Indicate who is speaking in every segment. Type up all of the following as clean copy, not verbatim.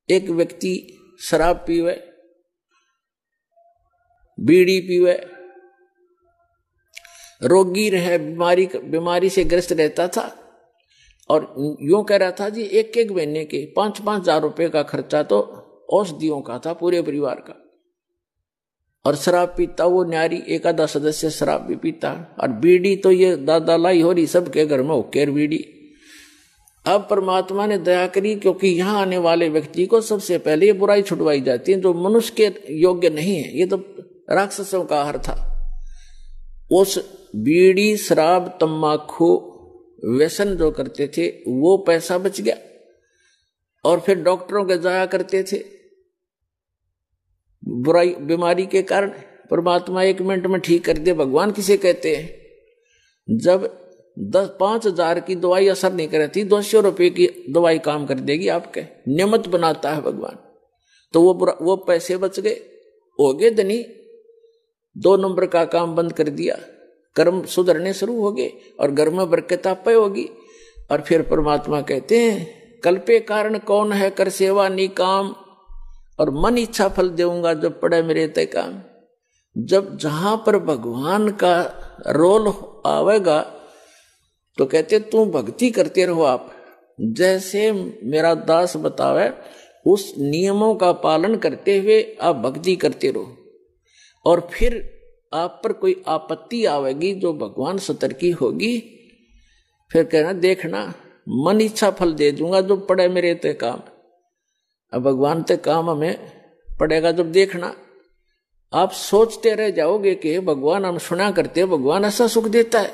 Speaker 1: एक व्यक्ति शराब पीवे, बीड़ी पीवे, रोगी रहे, बीमारी से ग्रस्त रहता था और यूं कह रहा था जी एक एक महीने के 5-5 हजार रुपए का खर्चा तो औषधियों का था पूरे परिवार का। और शराब पीता वो न्यारी एक आधा सदस्य शराब भी पीता। और बीड़ी तो ये दादा लाई हो रही सबके घर में होकेर बीड़ी। अब परमात्मा ने दया करी, क्योंकि यहां आने वाले व्यक्ति को सबसे पहले ये बुराई छुड़वाई जाती है जो मनुष्य के योग्य नहीं है, ये तो राक्षसों का आहार था। उस बीड़ी शराब तंबाकू व्यसन जो करते थे वो पैसा बच गया और फिर डॉक्टरों के जाया करते थे बुराई बीमारी के कारण। परमात्मा 1 मिनट में ठीक कर दे। भगवान किसे कहते हैं? जब 5 हजार की दवाई असर नहीं करती, 200 रुपए की दवाई काम कर देगी आपके। नियमित बनाता है भगवान। तो वो पैसे बच गए, हो गए धनी। 2 नंबर का काम बंद कर दिया, कर्म सुधरने शुरू हो गए और घर में बरकत आपे होगी। और फिर परमात्मा कहते हैं कल्पे कारण कौन है कर सेवा निकाम, और मन इच्छा फल देऊंगा जब पड़े मेरे ते काम। जब जहां पर भगवान का रोल आवेगा तो कहते तू भक्ति करते रहो आप, जैसे मेरा दास बतावे उस नियमों का पालन करते हुए आप भक्ति करते रहो। और फिर आप पर कोई आपत्ति आवेगी जो भगवान सतर्की होगी, फिर कहना देखना मन इच्छा फल दे दूंगा जो पड़े मेरे ते काम। अब भगवान ते काम हमें पड़ेगा जब देखना। आप सोचते रह जाओगे कि भगवान हम सुना करते, भगवान ऐसा सुख देता है,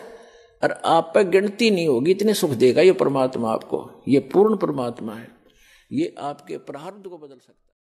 Speaker 1: और आप पर गिनती नहीं होगी इतने सुख देगा ये परमात्मा आपको। ये पूर्ण परमात्मा है, ये आपके प्रारब्ध को बदल सकता है।